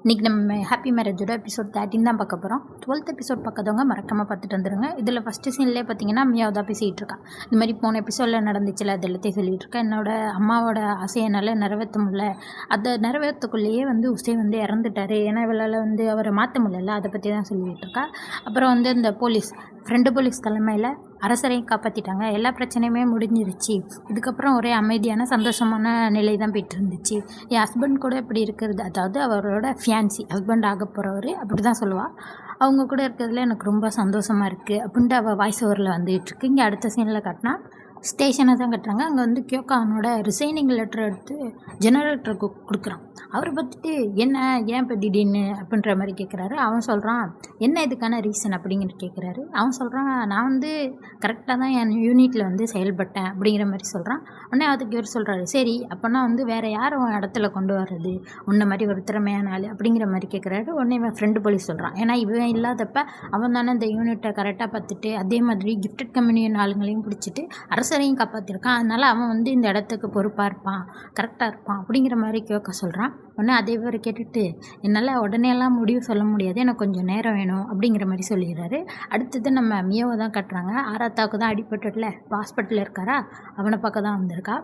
இன்றைக்கி நம்ம happy மேரேஜோட episode 13 தான் பார்க்க போகிறோம். 12th எபிசோட் பார்க்காதவங்க மறக்காமல் பார்த்துட்டு வந்துடுங்க. இதில் ஃபஸ்ட்டு சீன்லேயே பார்த்தீங்கன்னா மியாவை தான் பேசிகிட்டு இருக்கா. இந்த மாதிரி போன எபிசோடில் நடந்துச்சுல அது எல்லாத்தையும் சொல்லிகிட்டு இருக்கேன். அம்மாவோட ஆசையை என்னால் நிறைவேற்ற முடியல, அதை நிறைவேற்றக்குள்ளேயே உசை இறந்துட்டார், ஏன்னா இவளால் அவரை மாற்ற முடியல, அதை பற்றி தான் சொல்லிகிட்டு இருக்கா. அப்புறம் இந்த ஃப்ரெண்டு போலீஸ் தலைமையில் அரசரையும் காப்பாற்றிட்டாங்க, எல்லா பிரச்சனையுமே முடிஞ்சிருச்சு, இதுக்கப்புறம் ஒரே அமைதியான சந்தோஷமான நிலை தான் போயிட்டு இருந்துச்சு. என் ஹஸ்பண்ட் கூட இப்படி இருக்கிறது, அதாவது அவரோட ஃபியான்சி ஹஸ்பண்ட் ஆக போகிறவர் அப்படி தான் சொல்லுவாள், அவங்க கூட இருக்கிறதுல எனக்கு ரொம்ப சந்தோஷமாக இருக்குது அப்படின்ட்டு அவள் வாய்ஸ் ஓவரில் வந்துகிட்ருக்கு. இங்கே அடுத்த சீனில் காட்டினா ஸ்டேஷனை தான் கட்டுறாங்க. அங்கே கியோக்கா அவனோட ரிசைனிங் லெட்டர் எடுத்து ஜெனரேட்டருக்கு கொடுக்குறான். அவரை பார்த்துட்டு ஏன் இப்போ திடீர்னு அப்படின்ற மாதிரி கேட்குறாரு. அவன் சொல்கிறான் என்ன இதுக்கான ரீசன் அப்படிங்கிற கேட்குறாரு. அவன் சொல்கிறான் நான் கரெக்டாக தான் என் யூனிட்டில் செயல்பட்டேன் அப்படிங்கிற மாதிரி சொல்கிறான். உடனே அதுக்கு இவர் சொல்கிறாரு சரி அப்போனா வேறு யார் உன் இடத்துல கொண்டு வர்றது, உன்ன மாதிரி ஒரு திறமையான ஆள் அப்படிங்கிற மாதிரி கேட்குறாரு. உடனே இவன் ஃப்ரெண்டு போலீஸ் சொல்கிறான், ஏன்னா இவன் இல்லாதப்ப அவன் தானே இந்த யூனிட்டை கரெக்டாக பார்த்துட்டு அதே மாதிரி கிஃப்டட் கம்யூனியன் ஆளுங்களையும் பிடிச்சிட்டு அரசரையும் காப்பாற்றிருக்கான், அதனால் அவன் இந்த இடத்துக்கு பொறுப்பாக இருப்பான், கரெக்டாக இருப்பான் அப்படிங்கிற மாதிரி கியோக்கா சொல்கிறான். உடனே அதே மாதிரி கேட்டுட்டு என்னால் உடனேலாம் முடிவு சொல்ல முடியாது, எனக்கு கொஞ்சம் நேரம் வேணும் அப்படிங்கிற மாதிரி சொல்லிடுறாரு. அடுத்தது நம்ம மியோவை தான் கட்டுறாங்க. ஆராத்தாவுக்கு தான் அடிபட்டுல ஹாஸ்பிட்டலில் இருக்காரா, அவனை பார்க்க தான் வந்திருக்கா.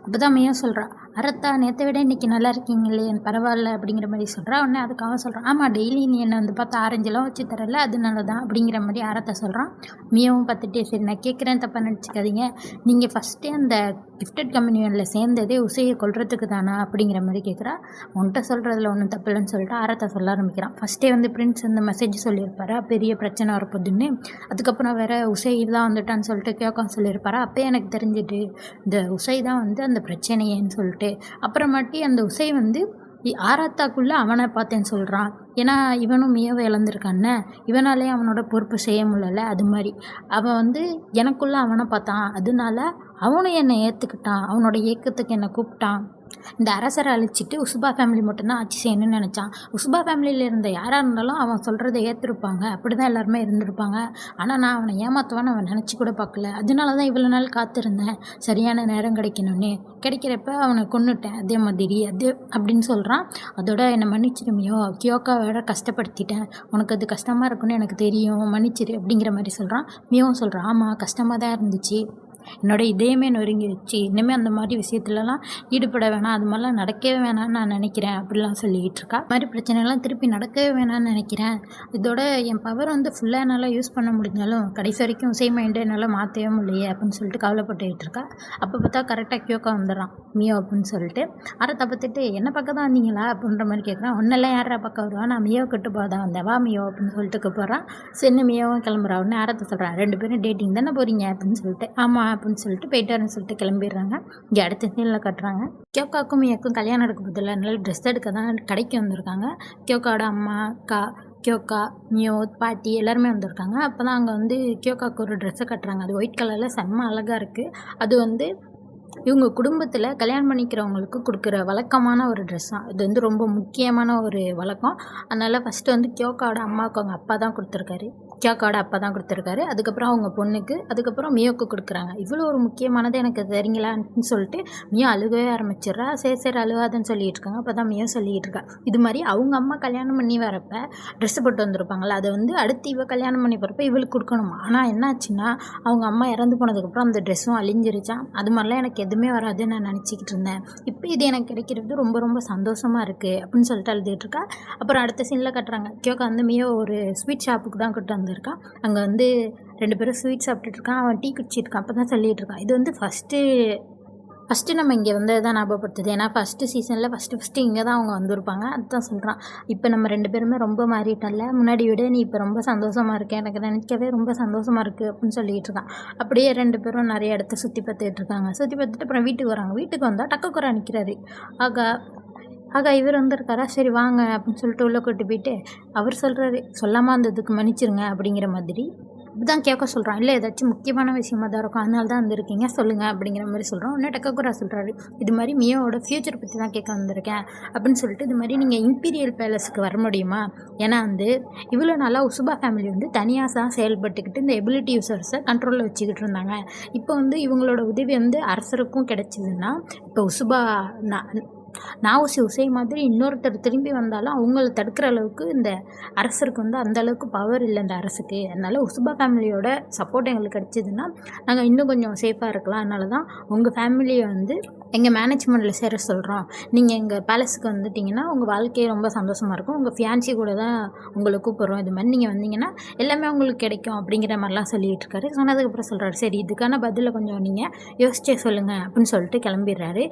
அப்போ தான் மியோ சொல்கிறா, அரத்தா நேற்றை விட இன்றைக்கி நல்லா இருக்கீங்களே, பரவாயில்ல அப்படிங்கிற மாதிரி சொல்கிறா. உடனே அதுக்கு அவன் சொல்கிறான், ஆமாம் டெய்லி நீ என்னை பார்த்தா ஆரஞ்செல்லாம் வச்சு தரல, அதனால தான் அப்படிங்கிற மாதிரி அரத்தா சொல்கிறான். மியோவும் பார்த்துட்டே சரி நான் கேட்குறேன் தப்பாக நினச்சிக்காதீங்க, நீங்கள் ஃபஸ்ட்டே அந்த கிஃப்டட் கம்யூனியனில் சேர்ந்ததே உசையை கொள்றதுக்கு தானா அப்படிங்கிற மாதிரி கேட்குறா. உன்கிட்ட சொல்கிறதுல ஒன்றும் தப்பு இல்லைன்னு சொல்லிட்டு அரத்தா சொல்ல ஆரம்பிக்கிறான். ஃபஸ்ட்டே பிரின்ஸ் மெசேஜ் சொல்லியிருப்பாரா பெரிய பிரச்சனை வரப்போகுதுன்னு, அதுக்கப்புறம் வேறு உசை தான் வந்துட்டான்னு சொல்லிட்டு கியோக்கா சொல்லியிருப்பாரா. அப்போயே எனக்கு தெரிஞ்சுட்டு இந்த உசை தான் அந்த பிரச்சனையேன்னு சொல்லிட்டு அப்புறமாட்டி அந்த உசை ஆராத்தாக்குள்ளே அவனை பார்த்தேன்னு சொல்கிறான். ஏன்னா இவனும் மியாவை இழந்திருக்கான்னு, இவனாலே அவனோட பொறுப்பு செய்ய முடியல, அது மாதிரி அவன் எனக்குள்ளே அவனை பார்த்தான், அதனால அவனும் என்னை ஏற்றுக்கிட்டான், அவனோட இயக்கத்துக்கு என்னை கூப்பிட்டான். இந்த அரசரை அழிச்சிட்டு உசுபா ஃபேமிலி மட்டும்தான் ஆட்சி செய்யணும்னு நினச்சான். உசுபா ஃபேமிலியில் இருந்த யாராக இருந்தாலும் அவன் சொல்கிறத ஏற்றிருப்பாங்க, அப்படி தான் எல்லாருமே இருந்திருப்பாங்க. ஆனால் நான் அவனை ஏமாற்றுவான்னு அவன் நினச்சி கூட பார்க்கல, அதனால தான் இவ்வளோ நாள் காத்திருந்தேன், சரியான நேரம் கிடைக்கணும்னு, கிடைக்கிறப்ப அவனை கொன்னுட்டேன் அதே மாதிரி அப்படின்னு சொல்கிறான். அதோட என்னை மன்னிச்சிருமியோ, கியோக்காவோட கஷ்டப்படுத்திட்டேன், உனக்கு அது கஷ்டமாக இருக்குன்னு எனக்கு தெரியும், மன்னிச்சிரு அப்படிங்கிற மாதிரி சொல்கிறான். மியோவும் சொல்கிறான், ஆமாம் கஷ்டமாக தான் இருந்துச்சு, என்னோடய இதயமே நொறுங்கிடுச்சு, இனிமேல் அந்த மாதிரி விஷயத்துலலாம் ஈடுபட வேணாம், அது மாதிரிலாம் நடக்கவே வேணாம்னு நான் நினைக்கிறேன் அப்படிலாம் சொல்லிகிட்டு இருக்கா. அது மாதிரி பிரச்சனைலாம் திருப்பி நடக்கவே வேணாம்னு நினைக்கிறேன், இதோட என் பவர் ஃபுல்லாக என்னால் யூஸ் பண்ண முடிஞ்சாலும் கடைசி வரைக்கும் உசை மைண்டை என்னால் மாற்றவே முடியலையே அப்படின்னு சொல்லிட்டு கவலைப்பட்டுக்கிட்டு இருக்கா. அப்போ பார்த்தா கரெக்டாக கியோக்கா வந்துடுறான் மியோ அப்படின்னு சொல்லிட்டு. அரத்தை பார்த்துட்டு என்ன பக்கம் தான் வந்தீங்களா அப்படின்ற மாதிரி கேட்குறான். ஒன்னெல்லாம் யாரா பக்கம் வருவா, நான் மியோ கிட்ட போதான் வந்தேன், வா மியோ அப்படின்னு சொல்லிட்டு போகிறான். சின்ன மியோவும் கிளம்புறா. உடனே அரத்தை சொல்கிறான், 2 பேரும் டேட்டிங் தானே போகிறீங்க அப்படின்னு சொல்லிட்டு. ஆமாம் அப்படின்னு சொல்லிட்டு போயிட்டாருன்னு சொல்லிட்டு கிளம்பிடுறாங்க. இங்கே அடுத்த சீனில் கட்டுறாங்க. கியோக்காக்கும் மியாக்கும் கல்யாணம் நடக்க போதில்லை, நல்ல ட்ரெஸ் எடுக்க தான் கடைக்கு வந்திருக்காங்க. கியோக்காவோட அம்மா அக்கா, கியோக்கா, மியோ, பாட்டி எல்லாருமே வந்திருக்காங்க. அப்போ தான் அங்கே கியோக்காவுக்கு ஒரு ட்ரெஸ்ஸை கட்டுறாங்க. அது ஒயிட் கலரில் செம்ம அழகாக இருக்குது. அது இவங்க குடும்பத்தில் கல்யாணம் பண்ணிக்கிறவங்களுக்கு கொடுக்குற வழக்கமான ஒரு ட்ரெஸ் தான். இது ரொம்ப முக்கியமான ஒரு வழக்கம். அதனால் ஃபஸ்ட்டு கியோக்காவோட அம்மாவுக்கு அவங்க அப்பா தான் கொடுத்துருக்காரு, கியோக்காவோட அப்பா தான் கொடுத்துருக்காரு. அதுக்கப்புறம் அவங்க பொண்ணுக்கு, அதுக்கப்புறம் மியோக்கு கொடுக்குறாங்க. இவ்வளோ ஒரு முக்கியமானது எனக்கு தெரியுங்களான்னு சொல்லிட்டு மியோ அழுகவே ஆரம்பிச்சிடுறா. சரி அழுகாதுன்னு சொல்லிகிட்டு இருக்காங்க. அப்போ தான் மியோ சொல்லிகிட்டு இருக்கா, இது மாதிரி அவங்க அம்மா கல்யாணம் பண்ணி வரப்போ ட்ரெஸ்ஸு போட்டு வந்திருப்பாங்களா, அதை அடுத்து இவள் கல்யாணம் பண்ணி போகிறப்ப இவளுக்கு கொடுக்கணுமா. ஆனால் என்னாச்சுன்னா அவங்க அம்மா இறந்து போனதுக்கப்புறம் அந்த ட்ரெஸ்ஸும் அழிஞ்சிருச்சான். அது மாதிரிலாம் எனக்கு எதுவுமே வராதுன்னு நான் நினச்சிக்கிட்டு இருந்தேன், இப்போ இது எனக்கு கிடைக்கிறது ரொம்ப ரொம்ப சந்தோஷமாக இருக்குது அப்படின்னு சொல்லிட்டு அழுதுகிட்டு இருக்கா. அப்புறம் அடுத்த சீனில் கட்டுறாங்க. கியோக்கா மியோ ஒரு ஸ்வீட் ஷாப்புக்கு தான் கூட்டு வந்திருக்கான். அங்கே 2 பேரும் ஸ்வீட் சாப்பிட்டுட்டு இருக்கான், அவன் டீ குடிச்சிருக்கான். அப்போ தான் சொல்லிகிட்டு இருக்கான், இது ஃபஸ்ட்டு நம்ம இங்கே தான் ஞாபகப்படுத்துது, ஏன்னா ஃபஸ்ட்டு சீசனில் ஃபஸ்ட்டு இங்கே தான் அவங்க வந்திருப்பாங்க. அதுதான் சொல்கிறான், இப்போ நம்ம 2 பேருமே ரொம்ப மாறிட்டல, முன்னாடி விட நீ இப்போ ரொம்ப சந்தோஷமாக இருக்கேன், எனக்கு நினைக்கவே ரொம்ப சந்தோஷமாக இருக்குது அப்படின்னு சொல்லிகிட்டு இருக்கான். அப்படியே 2 பேரும் நிறைய இடத்த சுற்றி பார்த்துட்டு இருக்காங்க. சுற்றி பார்த்துட்டு அப்புறம் வீட்டுக்கு வராங்க. வீட்டுக்கு வந்தால் டக்குக்குறா நிற்கிறாரு. ஆகா இவர் வந்திருக்காரா, சரி வாங்க அப்படின்னு சொல்லிட்டு உள்ளே கூட்டு போயிட்டு அவர் சொல்கிறாரு, சொல்லாமல் வந்ததுக்கு மன்னிச்சிருங்க அப்படிங்கிற மாதிரி. இப்படிதான் கேட்க சொல்கிறான், இல்லை ஏதாச்சும் முக்கியமான விஷயமா தான் இருக்கும், அதனால தான் வந்திருக்கீங்க சொல்லுங்கள் அப்படிங்கிற மாதிரி சொல்கிறோம். உடனே டக்கக்குரா சொல்கிறாரு, இது மாதிரி மியோவோட ஃப்யூச்சர் பற்றி தான் கேட்க வந்திருக்கேன் அப்படின்னு சொல்லிட்டு, இது மாதிரி நீங்கள் இம்பீரியல் பேலஸுக்கு வர முடியுமா, ஏன்னா இவ்வளோ நாளாக உசுபா ஃபேமிலி தனியாக தான் செயல்பட்டுக்கிட்டு இந்த எபிலிட்டி யூசர்ஸை கண்ட்ரோலில் வச்சுக்கிட்டு இருந்தாங்க. இப்போ இவங்களோட உதவி அரசருக்கும் கிடைச்சிதுன்னா இப்போ உசுபா நாவுசி உசை மாதிரி இன்னொருத்தர் திரும்பி வந்தாலும் அவங்கள தடுக்கிற அளவுக்கு இந்த அரசருக்கு வந்து அந்த அளவுக்கு பவர் இல்லை இந்த அரசுக்கு. அதனால் உசுபா ஃபேமிலியோட சப்போர்ட் எங்களுக்கு கிடச்சிதுன்னா நாங்கள் இன்னும் கொஞ்சம் சேஃபாக இருக்கலாம். அதனால தான் உங்கள் ஃபேமிலியை வந்து எங்கள் மேனேஜ்மெண்ட்டில் சேர சொல்கிறோம். நீங்கள் எங்கள் பேலஸுக்கு வந்துட்டிங்கன்னா உங்கள் வாழ்க்கையே ரொம்ப சந்தோஷமாக இருக்கும். உங்கள் ஃபியான்சி கூட தான் உங்களை கூப்பிட்றோம். இது மாதிரி நீங்கள் வந்தீங்கன்னா எல்லாமே உங்களுக்கு கிடைக்கும் அப்படிங்கிற மாதிரிலாம் சொல்லிகிட்டு இருக்காரு. சொன்னதுக்கப்புறம் சொல்கிறாரு, சரி இதுக்கான பதிலை கொஞ்சம் நீங்கள் யோசிச்சே சொல்லுங்கள் அப்படின்னு சொல்லிட்டு கிளம்பிடுறாரு.